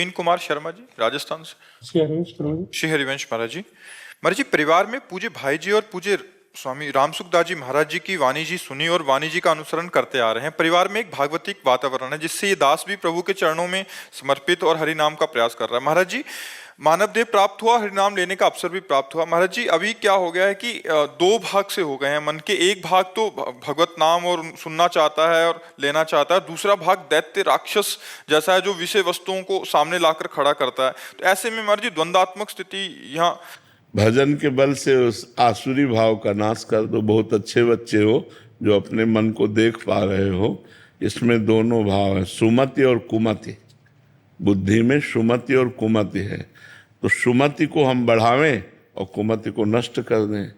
प्रवीण कुमार शर्मा जी, राजस्थान से। श्री हरिवंश महाराज जी, परिवार में पूज्य भाई जी और पूज्य स्वामी रामसुखदास जी महाराज जी की वाणी जी सुनी और वाणी जी का अनुसरण करते आ रहे हैं। परिवार में एक भागवतिक वातावरण है, जिससे ये दास भी प्रभु के चरणों में समर्पित और हरिनाम का प्रयास कर रहा है। महाराज जी, मानव देह प्राप्त हुआ, हरिनाम लेने का अवसर भी प्राप्त हुआ। महाराज जी, अभी क्या हो गया है कि दो भाग से हो गए हैं मन के। एक भाग तो भगवत नाम और सुनना चाहता है और लेना चाहता है, दूसरा भाग दैत्य राक्षस जैसा है जो विषय वस्तुओं को सामने लाकर खड़ा करता है। तो ऐसे में महाराज जी, द्वंदात्मक स्थिति यहाँ। भजन के बल से उस आसुरी भाव का नाश कर दो। बहुत अच्छे बच्चे हो जो अपने मन को देख पा रहे हो। इसमें दोनों भाव है, सुमति और कुमति। बुद्धि में सुमति और कुमति है, तो सुमति को हम बढ़ावें और कुमति को नष्ट कर दें।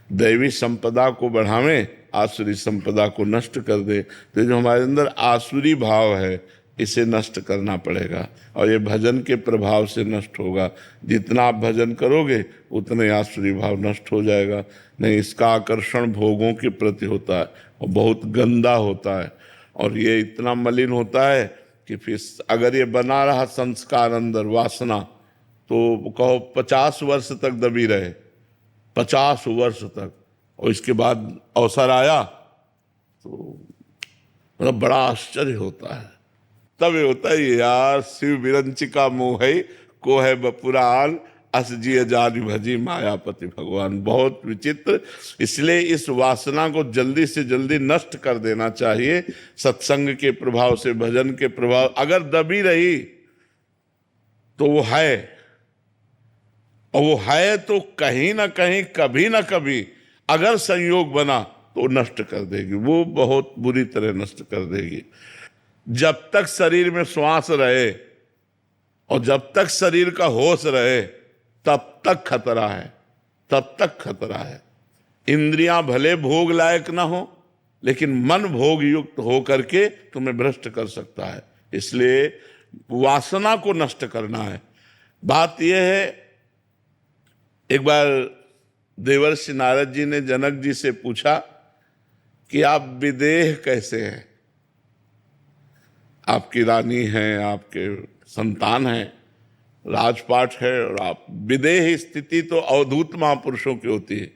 दैवी संपदा को बढ़ावें, आसुरी संपदा को नष्ट कर दें। तो जो हमारे अंदर आसुरी भाव है, इसे नष्ट करना पड़ेगा और ये भजन के प्रभाव से नष्ट होगा। जितना आप भजन करोगे उतने आसुरी भाव नष्ट हो जाएगा। नहीं, इसका आकर्षण भोगों के प्रति होता है और बहुत गंदा होता है और ये इतना मलिन होता है कि फिर अगर ये बना रहा संस्कार अंदर, वासना, तो कहो 50 वर्ष तक दबी रहे, 50 वर्ष तक, और इसके बाद अवसर आया तो मतलब बड़ा आश्चर्य होता है। तब ये होता है यार, शिव विरंचिका मोह है को है बपुरान, अस जिय जान भजी मायापति भगवान। बहुत विचित्र। इसलिए इस वासना को जल्दी से जल्दी नष्ट कर देना चाहिए। सत्संग के प्रभाव से, भजन के प्रभाव, अगर दबी रही तो वो है, और वो है तो कहीं ना कहीं, कभी ना कभी अगर संयोग बना तो नष्ट कर देगी। वो बहुत बुरी तरह नष्ट कर देगी। जब तक शरीर में श्वास रहे और जब तक शरीर का होश रहे, तब तक खतरा है, तब तक खतरा है। इंद्रियां भले भोग लायक ना हो, लेकिन मन भोग युक्त हो करके तुम्हें भ्रष्ट कर सकता है। इसलिए वासना को नष्ट करना है। बात यह है, एक बार देवर्षि नारद जी ने जनक जी से पूछा कि आप विदेह कैसे हैं? आपकी रानी हैं, आपके संतान हैं, राजपाट है, और आप विदेह स्थिति तो अवधूत महापुरुषों की होती है,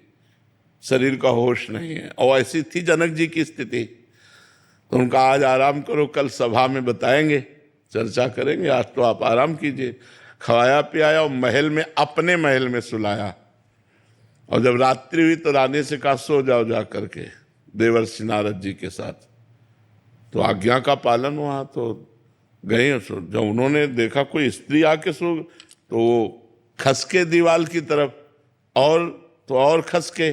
शरीर का होश नहीं है। और ऐसी थी जनक जी की स्थिति। तो उनका आज आराम करो, कल सभा में बताएंगे, चर्चा करेंगे। आज तो आप आराम कीजिए। खवाया पियाया और महल में, अपने महल में सुलाया, और जब रात्रि हुई तो रानी से कहा सो जाओ जा करके देवर्षि नारद जी के साथ। तो आज्ञा का पालन हुआ, तो गए। जब उन्होंने देखा कोई स्त्री आके सो, तो वो खसके दीवाल की तरफ, और तो और खसके।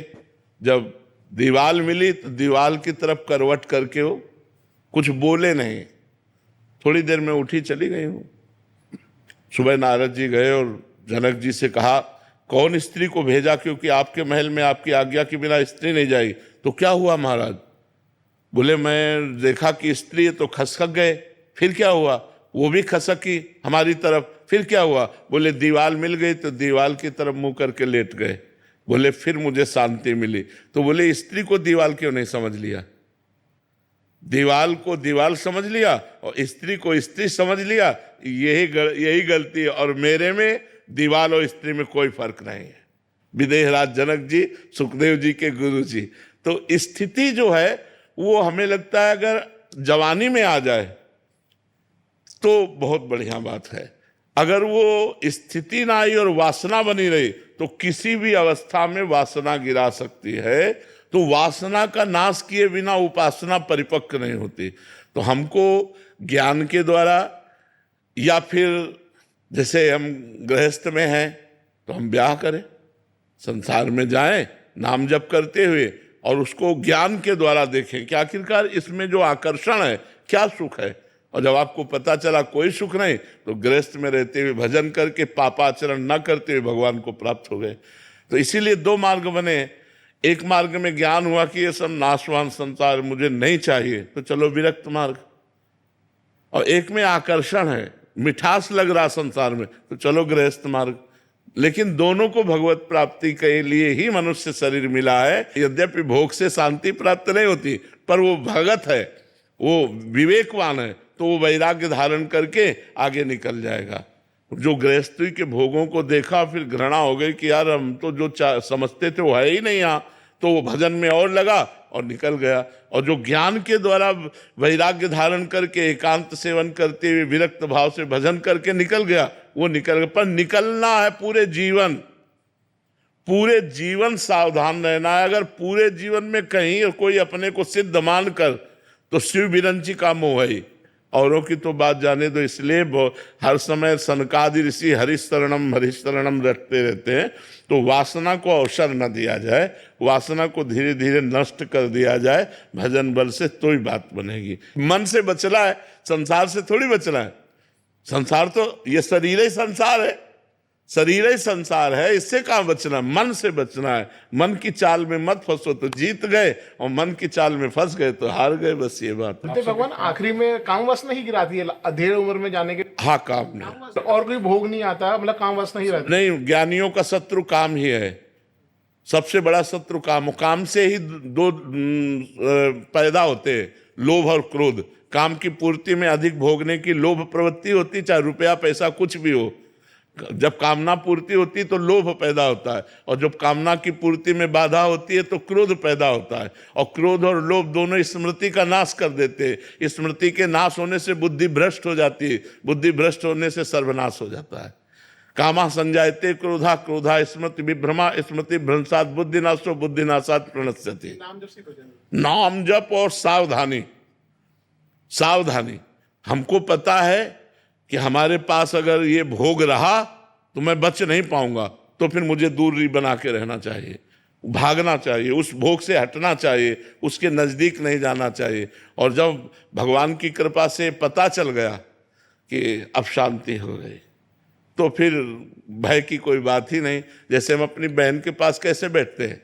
जब दीवाल मिली तो दीवाल की तरफ करवट करके वो कुछ बोले नहीं। थोड़ी देर में उठी चली गई हूँ। सुबह नारद जी गए और जनक जी से कहा कौन स्त्री को भेजा, क्योंकि आपके महल में आपकी आज्ञा के बिना स्त्री नहीं जाएगी। तो क्या हुआ महाराज? बोले मैं देखा कि स्त्री है तो खसक गए। फिर क्या हुआ? वो भी खसकी हमारी तरफ। फिर क्या हुआ? बोले दीवाल मिल गई तो दीवाल की तरफ मुंह करके लेट गए। बोले फिर मुझे शांति मिली। तो बोले स्त्री को दीवाल क्यों नहीं समझ लिया? दीवाल को दीवाल समझ लिया और स्त्री को स्त्री समझ लिया। यही गलती है। और मेरे में दीवाल और स्त्री में कोई फर्क नहीं है। विदेहराज जनक जी, सुखदेव जी के गुरु जी। तो स्थिति जो है वो हमें लगता है अगर जवानी में आ जाए तो बहुत बढ़िया बात है। अगर वो स्थिति ना आई और वासना बनी रही तो किसी भी अवस्था में वासना गिरा सकती है। तो वासना का नाश किए बिना उपासना परिपक्व नहीं होती। तो हमको ज्ञान के द्वारा, या फिर जैसे हम गृहस्थ में हैं तो हम ब्याह करें, संसार में जाएं नाम जप करते हुए, और उसको ज्ञान के द्वारा देखें कि आखिरकार इसमें जो आकर्षण है क्या सुख है। और जब आपको पता चला कोई सुख नहीं, तो गृहस्थ में रहते हुए भजन करके पापाचरण न करते हुए भगवान को प्राप्त हो गए। तो इसीलिए दो मार्ग बने। एक मार्ग में ज्ञान हुआ कि ये सब नाशवान संसार मुझे नहीं चाहिए, तो चलो विरक्त मार्ग। और एक में आकर्षण है, मिठास लग रहा संसार में, तो चलो गृहस्थ मार्ग। लेकिन दोनों को भगवत प्राप्ति के लिए ही मनुष्य शरीर मिला है। यद्यपि भोग से शांति प्राप्त नहीं होती, पर वो भगत है, वो विवेकवान है, तो वो वैराग्य धारण करके आगे निकल जाएगा। जो गृहस्थी के भोगों को देखा, फिर घृणा हो गई कि यार हम तो जो समझते थे वो है ही नहीं यहाँ, तो वो भजन में और लगा और निकल गया। और जो ज्ञान के द्वारा वैराग्य धारण करके एकांत सेवन करते हुए विरक्त भाव से भजन करके निकल गया, वो निकल गया। पर निकलना है पूरे जीवन सावधान रहना है। अगर पूरे जीवन में कहीं कोई अपने को सिद्ध मान कर, तो शिव विरंची का मोह है, औरों की तो बात जाने दो। इसलिए हर समय सनकादि ऋषि हरिशरणम रटते रहते हैं। तो वासना को अवसर न दिया जाए, वासना को धीरे धीरे नष्ट कर दिया जाए भजन बल से, तो ही बात बनेगी। मन से बचना है, संसार से थोड़ी बचना है। संसार तो ये शरीर ही संसार है, शरीर ही संसार है, इससे कहाँ बचना? मन से बचना है। मन की चाल में मत फंसो तो जीत गए, और मन की चाल में फंस गए तो हार गए। बस ये बात। भगवान आखिरी में काम वासना ही गिराती है अधेड़ उम्र में जाने के। हाँ, काम नहीं, और कोई भोग नहीं आता, मतलब काम वासना ही रहती नहीं। ज्ञानियों का शत्रु काम ही है, सबसे बड़ा शत्रु काम। काम से ही दो पैदा होते हैं, लोभ और क्रोध। काम की पूर्ति में अधिक भोगने की लोभ प्रवृत्ति होती, चाहे रुपया पैसा कुछ भी हो। जब कामना पूर्ति होती है तो लोभ पैदा होता है, और जब कामना की पूर्ति में बाधा होती है तो क्रोध पैदा होता है। और क्रोध और लोभ दोनों स्मृति का नाश कर देते हैं। स्मृति के नाश होने से बुद्धि भ्रष्ट हो जाती है, बुद्धि भ्रष्ट होने से सर्वनाश हो जाता है। कामा संजायते क्रोधा, क्रोधा स्मृति विभ्रमा, स्मृति भ्रंशात बुद्धिनाशो, बुद्धिनाशात प्रणश्यति। नाम जप और सावधानी। हमको पता है कि हमारे पास अगर ये भोग रहा तो मैं बच नहीं पाऊंगा, तो फिर मुझे दूरी बना के रहना चाहिए, भागना चाहिए, उस भोग से हटना चाहिए, उसके नजदीक नहीं जाना चाहिए। और जब भगवान की कृपा से पता चल गया कि अब शांति हो गई, तो फिर भय की कोई बात ही नहीं। जैसे हम अपनी बहन के पास कैसे बैठते हैं,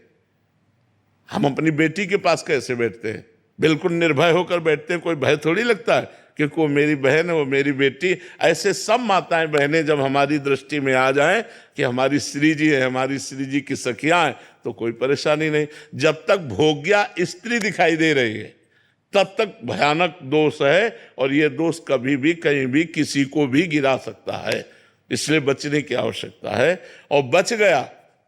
हम अपनी बेटी के पास कैसे बैठते हैं, बिल्कुल निर्भय होकर बैठते हैं, कोई भय थोड़ी लगता है, क्योंकि वो मेरी बहन है, वो मेरी बेटी। ऐसे सब माताएं बहनें जब हमारी दृष्टि में आ जाएं कि हमारी श्री जी है, हमारी श्री जी की सखियां हैं, तो कोई परेशानी नहीं। जब तक भोग्या स्त्री दिखाई दे रही है तब तक भयानक दोष है, और ये दोष कभी भी कहीं भी किसी को भी गिरा सकता है। इसलिए बचने की आवश्यकता है, और बच गया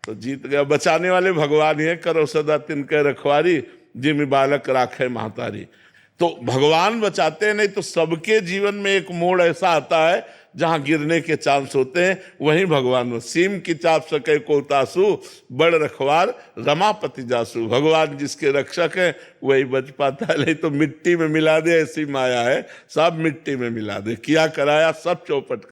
तो जीत गया। बचाने वाले भगवान ही है, करो सदा तिनके रखवारी, जिम बालक राखे महतारी। तो भगवान बचाते हैं, नहीं तो सबके जीवन में एक मोड़ ऐसा आता है जहां गिरने के चांस होते हैं, वहीं भगवान। सीम की चाप सके को तासु, बड़ रखवार रमापति जासु। भगवान जिसके रक्षक है वही बच पाता है, नहीं तो मिट्टी में मिला दे, ऐसी माया है, सब मिट्टी में मिला दे। किया कराया सब चौपट